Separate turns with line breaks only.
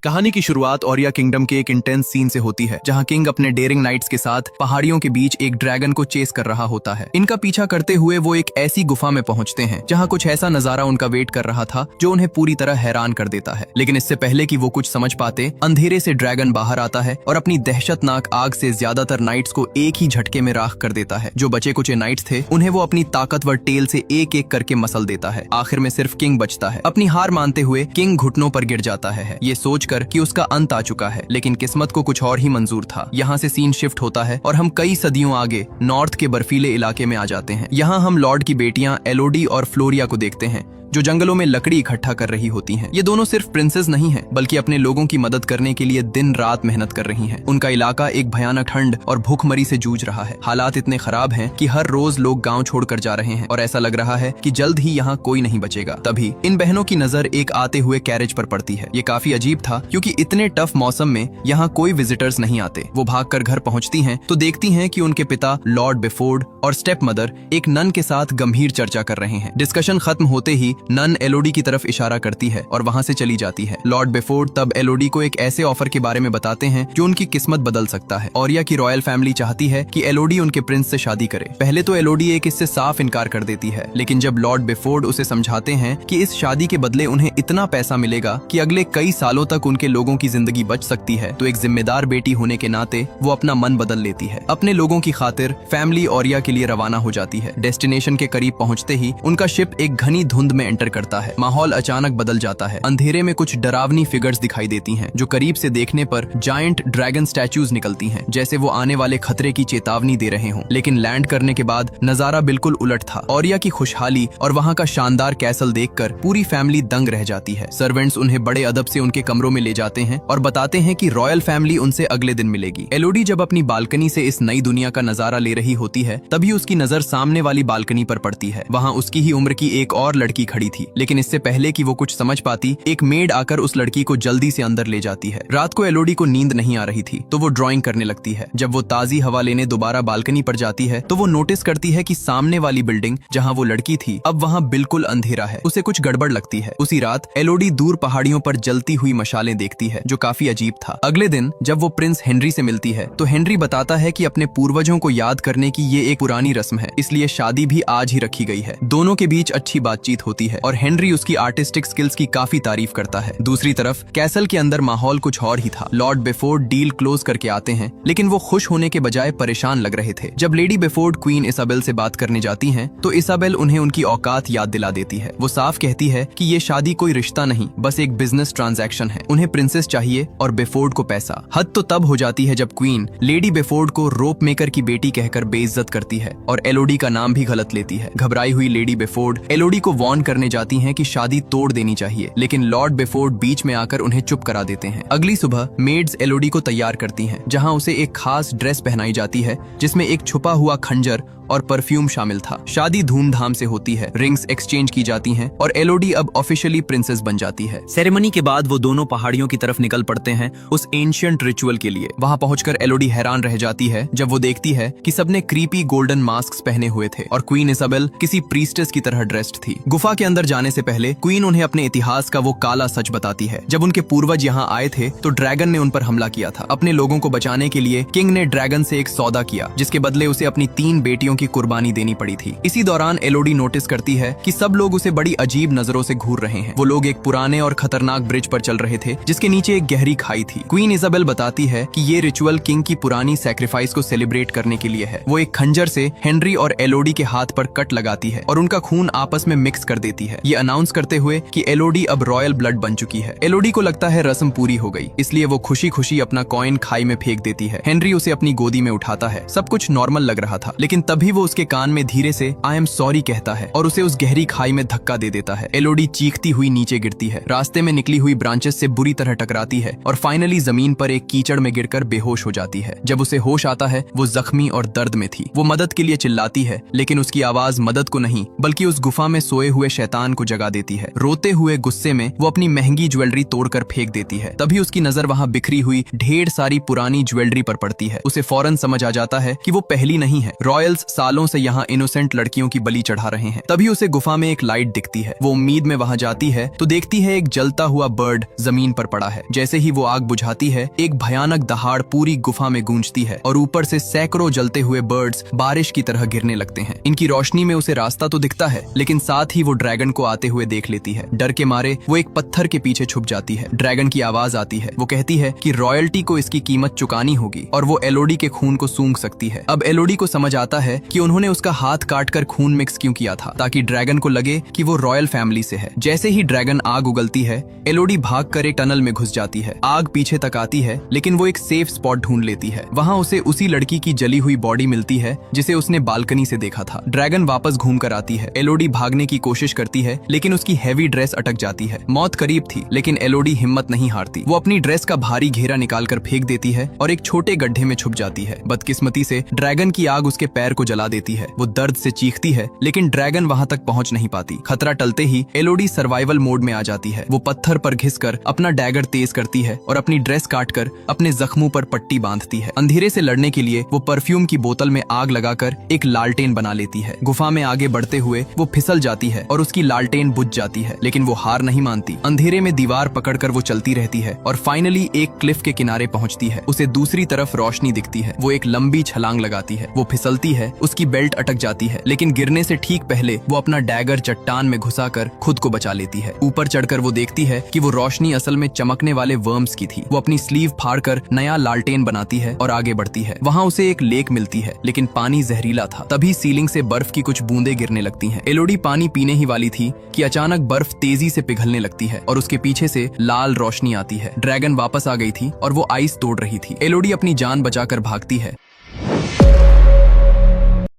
कहानी की शुरुआत ओरिया किंगडम के एक इंटेंस सीन से होती है, जहां किंग अपने डेयरिंग नाइट्स के साथ पहाड़ियों के बीच एक ड्रैगन को चेस कर रहा होता है। इनका पीछा करते हुए वो एक ऐसी गुफा में पहुंचते हैं जहां कुछ ऐसा नजारा उनका वेट कर रहा था जो उन्हें पूरी तरह हैरान कर देता है। लेकिन इससे पहले कि वो कुछ समझ पाते, अंधेरे से ड्रैगन बाहर आता है और अपनी दहशतनाक आग से ज्यादातर नाइट्स को एक ही झटके में राख कर देता है। जो बचे कुचे नाइट्स थे उन्हें वो अपनी ताकतवर टेल से एक एक करके मसल देता है। आखिर में सिर्फ किंग बचता है। अपनी हार मानते हुए किंग घुटनों पर गिर जाता है, ये सोचकर कि उसका अंत आ चुका है। लेकिन किस्मत को कुछ और ही मंजूर था। यहाँ से सीन शिफ्ट होता है और हम कई सदियों आगे नॉर्थ के बर्फीले इलाके में आ जाते हैं। यहाँ हम लॉर्ड की बेटियां एलोडी और फ्लोरिया को देखते हैं जो जंगलों में लकड़ी इकट्ठा कर रही होती हैं। ये दोनों सिर्फ प्रिंसेस नहीं हैं, बल्कि अपने लोगों की मदद करने के लिए दिन रात मेहनत कर रही हैं। उनका इलाका एक भयानक ठंड और भूखमरी से जूझ रहा है। हालात इतने खराब हैं कि हर रोज लोग गांव छोड़कर जा रहे हैं और ऐसा लग रहा है कि जल्द ही यहाँ कोई नहीं बचेगा। तभी इन बहनों की नजर एक आते हुए कैरेज पर पड़ती है। ये काफी अजीब था क्योंकि इतने टफ मौसम में यहाँ कोई विजिटर्स नहीं आते। वो भागकर घर पहुँचती हैं तो देखती हैं कि उनके पिता लॉर्ड बेफोर्ड और स्टेप मदर एक नन के साथ गंभीर चर्चा कर रहे हैं। डिस्कशन खत्म होते ही नन एलोडी की तरफ इशारा करती है और वहां से चली जाती है। लॉर्ड बेफोर्ड तब एलोडी को एक ऐसे ऑफर के बारे में बताते हैं जो उनकी किस्मत बदल सकता है। ओरिया की रॉयल फैमिली चाहती है कि एलोडी उनके प्रिंस से शादी करे। पहले तो एलोडी एक इससे साफ इनकार कर देती है, लेकिन जब लॉर्ड बेफोर्ड उसे समझाते हैं कि इस शादी के बदले उन्हें इतना पैसा मिलेगा कि अगले कई सालों तक उनके लोगों की जिंदगी बच सकती है, तो एक जिम्मेदार बेटी होने के नाते वो अपना मन बदल लेती है। अपने लोगों की खातिर फैमिली ओरिया के लिए रवाना हो जाती है। डेस्टिनेशन के करीब पहुंचते ही उनका शिप एक घनी धुंध में एंटर करता है। माहौल अचानक बदल जाता है। अंधेरे में कुछ डरावनी फिगर्स दिखाई देती हैं, जो करीब से देखने पर जायंट ड्रैगन स्टैच्यूज निकलती हैं, जैसे वो आने वाले खतरे की चेतावनी दे रहे हों। लेकिन लैंड करने के बाद नजारा बिल्कुल उलट था। ओरिया की खुशहाली और वहाँ का शानदार कैसल देखकर पूरी फैमिली दंग रह जाती है। सर्वेंट्स उन्हें बड़े अदब से उनके कमरों में ले जाते हैं और बताते हैं कि रॉयल फैमिली उनसे अगले दिन मिलेगी। एलोडी जब अपनी बालकनी से इस नई दुनिया का नजारा ले रही होती है, तभी उसकी नजर सामने वाली बालकनी पर पड़ती है। वहाँ उसकी ही उम्र की एक और लड़की खड़ी थी, लेकिन इससे पहले कि वो कुछ समझ पाती, एक मेड आकर उस लड़की को जल्दी से अंदर ले जाती है। रात को एलोडी को नींद नहीं आ रही थी, तो वो ड्राइंग करने लगती है। जब वो ताजी हवा लेने दोबारा बालकनी पर जाती है तो वो नोटिस करती है कि सामने वाली बिल्डिंग जहाँ वो लड़की थी, अब वहाँ बिल्कुल अंधेरा है। उसे कुछ गड़बड़ लगती है। उसी रात एलोडी दूर पहाड़ियों पर जलती हुई मशालें देखती है, जो काफी अजीब था। अगले दिन जब वो प्रिंस हेनरी से मिलती है तो हेनरी बताता है कि अपने पूर्वजों को याद करने की ये एक पुरानी रस्म है, इसलिए शादी भी आज ही रखी गई है। दोनों के बीच अच्छी बातचीत होती है और हेनरी उसकी आर्टिस्टिक स्किल्स की काफी तारीफ करता है। दूसरी तरफ कैसल के अंदर माहौल कुछ और ही था। लॉर्ड बेफोर्ड डील क्लोज करके आते हैं, लेकिन वो खुश होने के बजाय परेशान लग रहे थे। जब लेडी बेफोर्ड क्वीन इसाबेल से बात करने जाती हैं, तो इसाबेल उन्हें उनकी औकात याद दिला देती है। वो साफ कहती है कि ये शादी कोई रिश्ता नहीं, बस एक बिजनेस ट्रांजैक्शन है। उन्हें प्रिंसेस चाहिए और बेफोर्ड को पैसा। हद तो तब हो जाती है जब क्वीन लेडी बेफोर्ड को रोप मेकर की बेटी कहकर बेइज्जत करती है और एलोडी का नाम भी गलत लेती है। घबराई हुई लेडी बेफोर्ड एलोडी को वार्न करने जाती हैं कि शादी तोड़ देनी चाहिए, लेकिन लॉर्ड बेफोर्ड बीच में आकर उन्हें चुप करा देते हैं। अगली सुबह मेड्स एलोडी को तैयार करती हैं, जहां उसे एक खास ड्रेस पहनाई जाती है जिसमें एक छुपा हुआ खंजर और परफ्यूम शामिल था। शादी धूमधाम से होती है, रिंग्स एक्सचेंज की जाती हैं और एलोडी अब ऑफिशियली प्रिंसेस बन जाती है। सेरेमनी के बाद वो दोनों पहाड़ियों की तरफ निकल पड़ते हैं उस एंशिएंट रिचुअल के लिए। वहाँ पहुंचकर एलोडी हैरान रह जाती है जब वो देखती है कि सबने क्रीपी गोल्डन मास्क पहने हुए थे और क्वीन इसाबेल किसी प्रीस्टेस की तरह ड्रेस्ड थी। गुफा के अंदर जाने से पहले क्वीन उन्हें अपने इतिहास का वो काला सच बताती है। जब उनके पूर्वज यहाँ आए थे तो ड्रैगन ने उन पर हमला किया था। अपने लोगों को बचाने के लिए किंग ने ड्रैगन से एक सौदा किया, जिसके बदले उसे अपनी 3 बेटियों की कुर्बानी देनी पड़ी थी। इसी दौरान एलोडी नोटिस करती है कि सब लोग उसे बड़ी अजीब नजरों से घूर रहे हैं। वो लोग एक पुराने और खतरनाक ब्रिज पर चल रहे थे जिसके नीचे एक गहरी खाई थी। क्वीन इसाबेल बताती है कि ये रिचुअल किंग की पुरानी सैक्रिफाइस को सेलिब्रेट करने के लिए है। वो एक खंजर से हेनरी और एलोडी के हाथ पर कट लगाती है और उनका खून आपस में मिक्स कर देती है, ये अनाउंस करते हुए कि एलोडी अब रॉयल ब्लड बन चुकी है। एलोडी को लगता है रस्म पूरी हो गई, इसलिए वो खुशी खुशी अपना कॉइन खाई में फेंक देती है। हेनरी उसे अपनी गोदी में उठाता है। सब कुछ नॉर्मल लग रहा था, लेकिन तभी वो उसके कान में धीरे से आई एम सॉरी कहता है और उसे उस गहरी खाई में धक्का दे देता है। एलोडी चीखती हुई नीचे गिरती है, रास्ते में निकली हुई ब्रांचेस से बुरी तरह टकराती है और फाइनली जमीन पर एक कीचड़ में गिरकर बेहोश हो जाती है। जब उसे होश आता है वो जख्मी और दर्द में थी। वो मदद के लिए चिल्लाती है, लेकिन उसकी आवाज मदद को नहीं बल्कि उस गुफा में सोए हुए शैतान को जगा देती है। रोते हुए गुस्से में वो अपनी महंगी ज्वेलरी तोड़कर फेंक देती है। तभी उसकी नजर वहाँ बिखरी हुई ढेर सारी पुरानी ज्वेलरी पर पड़ती है। उसे फौरन समझ आ जाता है कि वो पहली नहीं है। रॉयल्स सालों से यहाँ इनोसेंट लड़कियों की बलि चढ़ा रहे हैं। तभी उसे गुफा में एक लाइट दिखती है। वो उम्मीद में वहाँ जाती है तो देखती है एक जलता हुआ बर्ड जमीन पर पड़ा है। जैसे ही वो आग बुझाती है, एक भयानक दहाड़ पूरी गुफा में गूंजती है और ऊपर से सैकड़ों जलते हुए बर्ड्स बारिश की तरह गिरने लगते हैं। इनकी रोशनी में उसे रास्ता तो दिखता है, लेकिन साथ ही वो ड्रैगन को आते हुए देख लेती है। डर के मारे वो एक पत्थर के पीछे छुप जाती है। ड्रैगन की आवाज आती है। वो कहती है कि रॉयल्टी को इसकी कीमत चुकानी होगी और वो एलोडी के खून को सूंघ सकती है। अब एलोडी को समझ आता है कि उन्होंने उसका हाथ काटकर खून मिक्स क्यों किया था, ताकि ड्रैगन को लगे कि वो रॉयल फैमिली से है। जैसे ही ड्रैगन आग उगलती है, एलोडी भागकर एक टनल में घुस जाती है। आग पीछे तक आती है, लेकिन वो एक सेफ स्पॉट ढूंढ लेती है। वहाँ उसे उसी लड़की की जली हुई बॉडी मिलती है जिसे उसने बालकनी से देखा था। ड्रैगन वापस घूम कर आती है। एलोडी भागने की कोशिश करती है, लेकिन उसकी हैवी ड्रेस अटक जाती है। मौत करीब थी, लेकिन एलोडी हिम्मत नहीं हारती। वो अपनी ड्रेस का भारी घेरा निकालकर फेंक देती है और एक छोटे गड्ढे में छुप जाती है। बदकिस्मती से ड्रैगन की आग उसके पैर को जला देती है। वो दर्द से चीखती है, लेकिन ड्रैगन वहां तक पहुंच नहीं पाती। खतरा टलते ही एलोडी सर्वाइवल मोड में आ जाती है। वो पत्थर पर घिसकर अपना डैगर तेज करती है और अपनी ड्रेस काटकर अपने जख्मों पर पट्टी बांधती है। अंधेरे से लड़ने के लिए वो परफ्यूम की बोतल में आग लगाकर एक लालटेन बना लेती है। गुफा में आगे बढ़ते हुए वो फिसल जाती है और उसकी लालटेन बुझ जाती है, लेकिन वो हार नहीं मानती। अंधेरे में दीवार पकड़कर वो चलती रहती है और फाइनली एक क्लिफ के किनारे पहुंचती है। उसे दूसरी तरफ रोशनी दिखती है। वो एक लंबी छलांग लगाती है। वो फिसलती है, उसकी बेल्ट अटक जाती है, लेकिन गिरने से ठीक पहले वो अपना डैगर चट्टान में घुसाकर खुद को बचा लेती है। ऊपर चढ़कर वो देखती है कि वो रोशनी असल में चमकने वाले वर्म्स की थी। वो अपनी स्लीव फाड़कर नया लालटेन बनाती है और आगे बढ़ती है। वहाँ उसे एक लेक मिलती है, लेकिन पानी जहरीला था। तभी सीलिंग से बर्फ की कुछ बूंदें गिरने लगती हैं। एलोडी पानी पीने ही वाली थी कि अचानक बर्फ तेजी से पिघलने लगती है और उसके पीछे से लाल रोशनी आती है। ड्रैगन वापस आ गई थी और वो आइस तोड़ रही थी। एलोडी अपनी जान बचाकर भागती है,